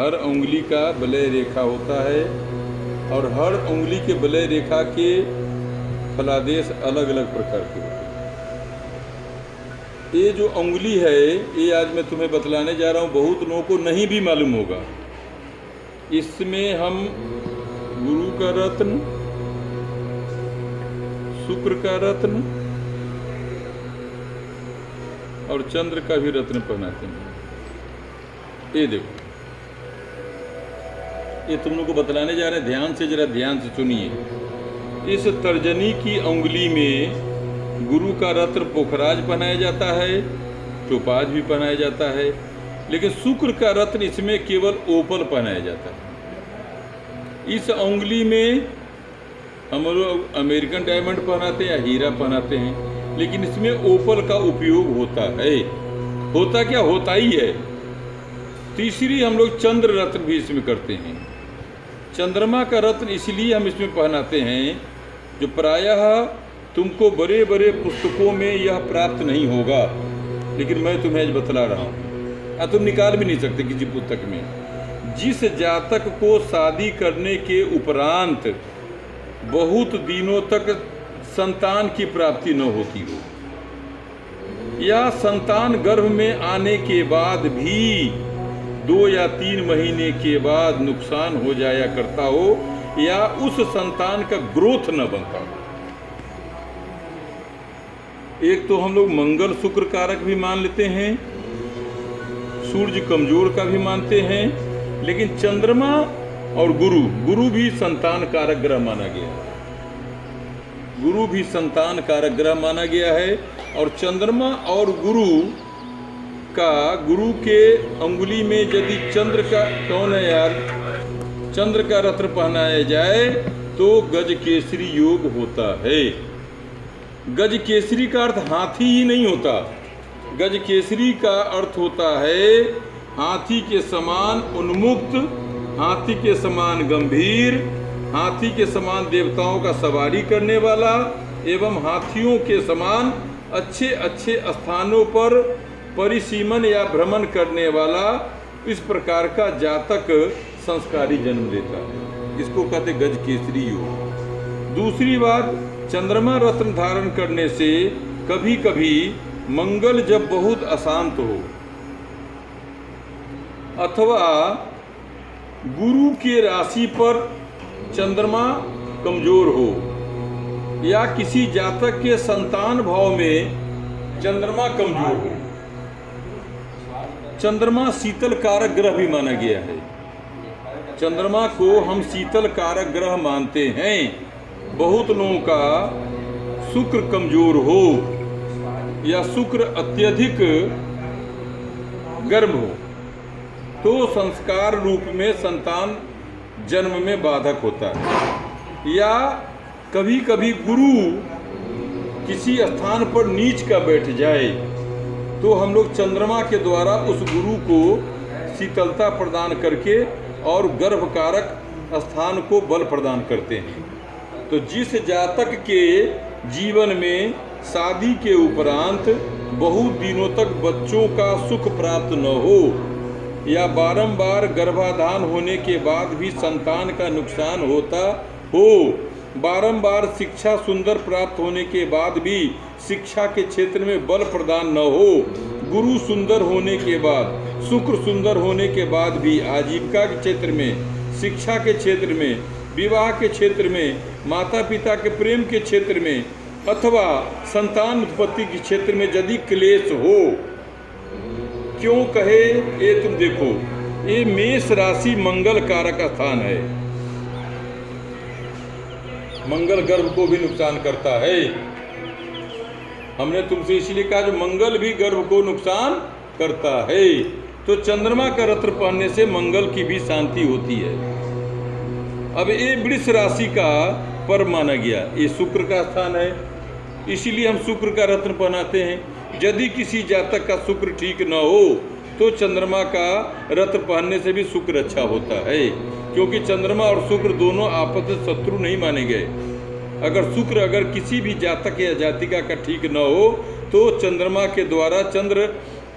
हर उंगली का वलय रेखा होता है और हर उंगली के वलय रेखा के फलादेश अलग अलग प्रकार के होते हैं। ये जो उंगली है ये आज मैं तुम्हें बतलाने जा रहा हूँ, बहुत लोगों को नहीं भी मालूम होगा। इसमें हम गुरु का रत्न, शुक्र का रत्न और चंद्र का भी रत्न पहनाते हैं। ये देखो, ये तुम लोग को बतलाने जा रहे हैं, ध्यान से, जरा ध्यान से सुनिए। इस तर्जनी की उंगली में गुरु का रत्न पोखराज पहनाया जाता है, टोपाज भी पहनाया जाता है, लेकिन शुक्र का रत्न इसमें केवल ओपल पहनाया जाता है। इस उंगली में हम लोग अमेरिकन डायमंड पहनाते हैं या हीरा पहनाते हैं, लेकिन इसमें ओपल का उपयोग होता है। होता क्या, होता ही है। तीसरी हम लोग चंद्र रत्न भी इसमें करते हैं। चंद्रमा का रत्न इसलिए हम इसमें पहनाते हैं, जो प्रायः तुमको बड़े बड़े पुस्तकों में यह प्राप्त नहीं होगा, लेकिन मैं तुम्हें आज बतला रहा हूँ। तुम निकाल भी नहीं सकते किसी पुस्तक में। जिस जातक को शादी करने के उपरांत बहुत दिनों तक संतान की प्राप्ति न होती हो, या संतान गर्भ में आने के बाद भी 2 या 3 महीने के बाद नुकसान हो जाया करता हो, या उस संतान का ग्रोथ न बनता हो। एक तो हम लोग मंगल शुक्र कारक भी मान लेते हैं, सूर्य कमजोर का भी मानते हैं, लेकिन चंद्रमा और गुरु भी संतान कारक ग्रह माना गया है। गुरु भी संतान कारक ग्रह माना गया है। और चंद्रमा और गुरु के अंगुली में यदि चंद्र का, कौन है यार, चंद्र का रत्न पहनाया जाए तो गज केसरी योग होता है। गज केसरी का अर्थ हाथी ही नहीं होता, गज केसरी का अर्थ होता है हाथी के समान उन्मुक्त, हाथी के समान गंभीर, हाथी के समान देवताओं का सवारी करने वाला एवं हाथियों के समान अच्छे अच्छे स्थानों पर परिसीमन या भ्रमण करने वाला, इस प्रकार का जातक संस्कारी जन्म लेता है। इसको कहते गज केसरी योग। दूसरी बात, चंद्रमा रत्न धारण करने से कभी कभी मंगल जब बहुत अशांत हो अथवा गुरु के राशि पर चंद्रमा कमजोर हो, या किसी जातक के संतान भाव में चंद्रमा कमजोर हो। चंद्रमा शीतल कारक ग्रह भी माना गया है। चंद्रमा को हम शीतल कारक ग्रह मानते हैं। बहुत लोगों का शुक्र कमजोर हो या शुक्र अत्यधिक गर्म हो तो संस्कार रूप में संतान जन्म में बाधक होता है। या कभी कभी गुरु किसी स्थान पर नीच का बैठ जाए तो हम लोग चंद्रमा के द्वारा उस गुरु को शीतलता प्रदान करके और गर्भकारक स्थान को बल प्रदान करते हैं। तो जिस जातक के जीवन में शादी के उपरांत बहुत दिनों तक बच्चों का सुख प्राप्त न हो, या बारंबार गर्भाधान होने के बाद भी संतान का नुकसान होता हो, बारंबार शिक्षा सुंदर प्राप्त होने के बाद भी शिक्षा के क्षेत्र में बल प्रदान न हो, गुरु सुंदर होने के बाद, शुक्र सुंदर होने के बाद भी आजीविका के क्षेत्र में, शिक्षा के क्षेत्र में, विवाह के क्षेत्र में, माता पिता के प्रेम के क्षेत्र में अथवा संतान उत्पत्ति के क्षेत्र में यदि क्लेश हो, क्यों कहे, ये तुम देखो, ये मेष राशि मंगल कारक स्थान है। मंगल गर्भ को भी नुकसान करता है। हमने तुमसे इसलिए कहा जो मंगल भी गर्भ को नुकसान करता है। तो चंद्रमा का रत्न पहनने से मंगल की भी शांति होती है। अब ये वृष राशि का पर्व माना गया, ये शुक्र का स्थान है, इसीलिए हम शुक्र का रत्न पहनाते हैं। यदि किसी जातक का शुक्र ठीक न हो तो चंद्रमा का रत्न पहनने से भी शुक्र अच्छा होता है, क्योंकि चंद्रमा और शुक्र दोनों आपस में शत्रु नहीं माने गए। अगर शुक्र अगर किसी भी जातक या जातिका का ठीक न हो तो चंद्रमा के द्वारा चंद्र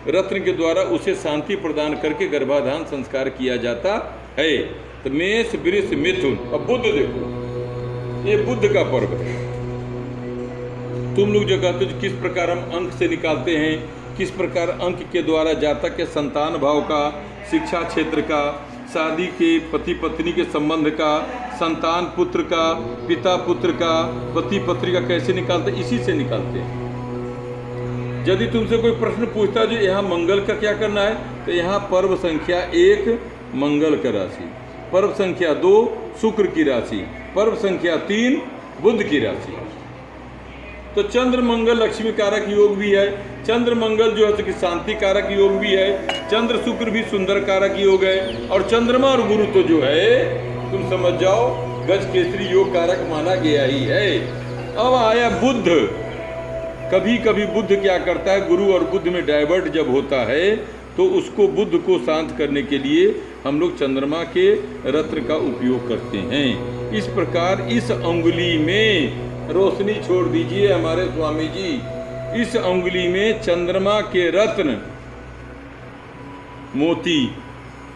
रत्न के द्वारा उसे शांति प्रदान करके गर्भाधान संस्कार किया जाता है। तो मेष, वृष, मिथुन। अब बुध देखो, ये बुध का पर्व है। तुम लोग जो कहते हो किस प्रकार हम अंक से निकालते हैं, किस प्रकार अंक के द्वारा जातक के संतान भाव का, शिक्षा क्षेत्र का, शादी के, पति पत्नी के संबंध का, संतान पुत्र का, पिता पुत्र का, पति पत्नी का कैसे निकालते हैं, इसी से निकालते हैं। यदि तुमसे कोई प्रश्न पूछता है जो यहाँ मंगल का क्या करना है, तो यहाँ पर्व संख्या 1 मंगल का राशि, पर्व संख्या 2 शुक्र की राशि, पर्व संख्या 3 बुध की राशि। तो चंद्र मंगल लक्ष्मी कारक योग भी है, चंद्र मंगल जो है कि शांति कारक योग भी है, चंद्र शुक्र भी सुंदर कारक योग है, और चंद्रमा और गुरु तो जो है तुम समझ जाओ गज केसरी योग कारक माना गया ही है। अब आया बुध। कभी कभी बुध क्या करता है, गुरु और बुध में डाइवर्ट जब होता है तो उसको बुध को शांत करने के लिए हम लोग चंद्रमा के रत्न का उपयोग करते हैं। इस प्रकार इस अंगुली में रोशनी छोड़ दीजिए हमारे स्वामी जी, इस अंगुली में चंद्रमा के रत्न मोती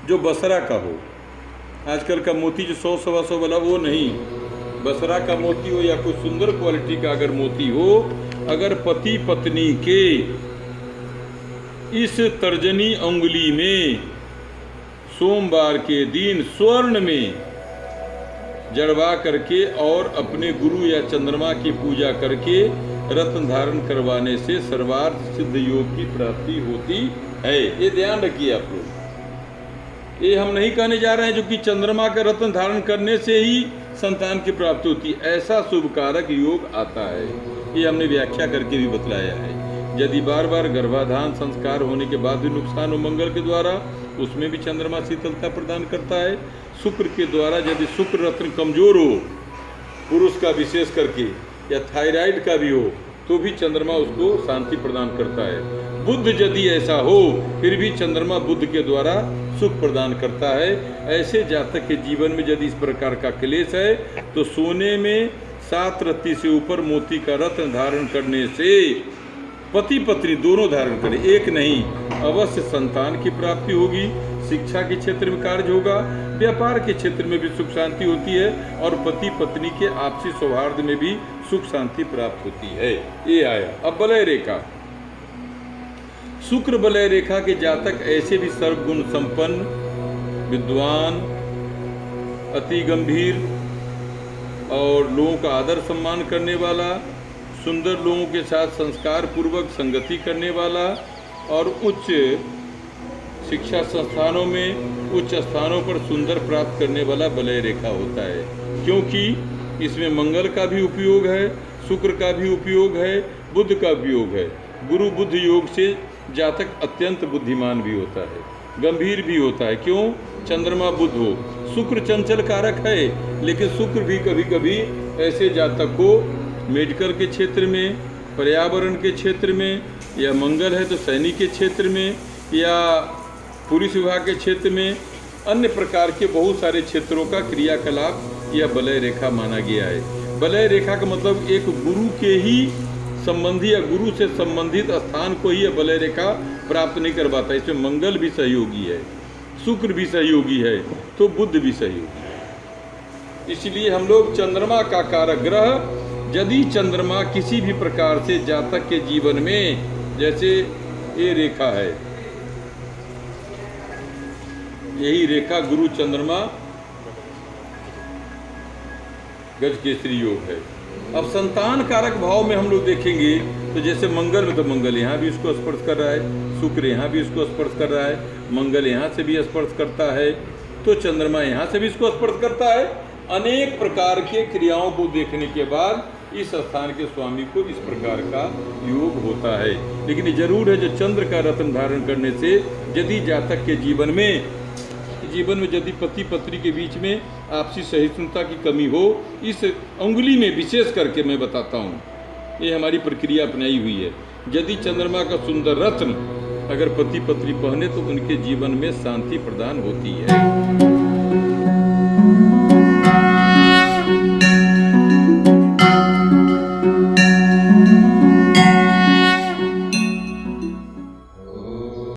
जो बसरा का हो, आजकल का मोती जो 100-125 वाला वो नहीं, बसरा का मोती हो या कोई सुंदर क्वालिटी का अगर मोती हो, अगर पति पत्नी के इस तर्जनी अंगुली में सोमवार के दिन स्वर्ण में जड़वा करके और अपने गुरु या चंद्रमा की पूजा करके रत्न धारण करवाने से सर्वार्थ सिद्ध योग की प्राप्ति होती है। ये ध्यान रखिए आप लोग। ये हम नहीं कहने जा रहे हैं जो कि चंद्रमा का रत्न धारण करने से ही संतान की प्राप्ति होती है, ऐसा शुभ कारक योग आता है। ये हमने व्याख्या करके भी बतलाया है। यदि बार बार गर्भाधान संस्कार होने के बाद भी नुकसान हो मंगल के द्वारा, उसमें भी चंद्रमा शीतलता प्रदान करता है। शुक्र के द्वारा यदि शुक्र रत्न कमजोर हो, पुरुष का विशेष करके, या थायराइड का भी हो, तो भी चंद्रमा उसको शांति प्रदान करता है। बुध यदि ऐसा हो फिर भी चंद्रमा बुध के द्वारा सुख प्रदान करता है। ऐसे जातक के जीवन में यदि इस प्रकार का क्लेश है तो सोने में 7 रत्ती से ऊपर मोती का रत्न धारण करने से पति पत्नी दोनों धारण करें, एक नहीं, अवश्य संतान की प्राप्ति होगी, शिक्षा के क्षेत्र में कार्य होगा, व्यापार के क्षेत्र में भी सुख शांति होती है, और पति पत्नी के आपसी सौहार्द में भी सुख शांति प्राप्त होती है। ये आया। अब बलय रेखा, शुक्र बलय रेखा के जातक ऐसे भी सर्वगुण संपन्न, विद्वान, अति गंभीर और लोगों का आदर सम्मान करने वाला, सुंदर लोगों के साथ संस्कार पूर्वक संगति करने वाला, और उच्च शिक्षा संस्थानों में उच्च स्थानों पर सुंदर प्राप्त करने वाला बलय रेखा होता है। क्योंकि इसमें मंगल का भी उपयोग है, शुक्र का भी उपयोग है, बुध का उपयोग है। गुरु बुध योग से जातक अत्यंत बुद्धिमान भी होता है, गंभीर भी होता है। क्यों? चंद्रमा बुध हो। शुक्र चंचल कारक है, लेकिन शुक्र भी कभी कभी ऐसे जातक को मेडिकल के क्षेत्र में, पर्यावरण के क्षेत्र में, या मंगल है तो सैनिक के क्षेत्र में, या पुलिस विभाग के क्षेत्र में, अन्य प्रकार के बहुत सारे क्षेत्रों का क्रियाकलाप यह बलय रेखा माना गया है। बलय रेखा का मतलब एक गुरु के ही संबंधी या गुरु से संबंधित स्थान को ही यह बलय रेखा प्राप्त नहीं कर पाता। इसमें मंगल भी सहयोगी है, शुक्र भी सहयोगी है, तो बुध भी सहयोगी है। इसलिए हम लोग चंद्रमा का कारक ग्रह, यदि चंद्रमा किसी भी प्रकार से जातक के जीवन में, जैसे ये रेखा है, यही रेखा गुरु चंद्रमा गज केसरी योग है। अब संतान कारक भाव में हम लोग देखेंगे तो जैसे मंगल में, तो मंगल यहाँ भी इसको स्पर्श कर रहा है, शुक्र यहाँ भी इसको स्पर्श कर रहा है, मंगल यहाँ से भी स्पर्श करता है, तो चंद्रमा यहाँ से भी इसको स्पर्श करता है। अनेक प्रकार के क्रियाओं को देखने के बाद इस स्थान के स्वामी को इस प्रकार का योग होता है। लेकिन ये जरूर है जो चंद्र का रत्न धारण करने से यदि जातक के जीवन में यदि पति पत्नी के बीच में आपसी सहिष्णुता की कमी हो, इस अंगुली में विशेष करके मैं बताता हूँ, ये हमारी प्रक्रिया अपनाई हुई है। यदि चंद्रमा का सुंदर रत्न अगर पति पत्नी पहने तो उनके जीवन में शांति प्रदान होती है।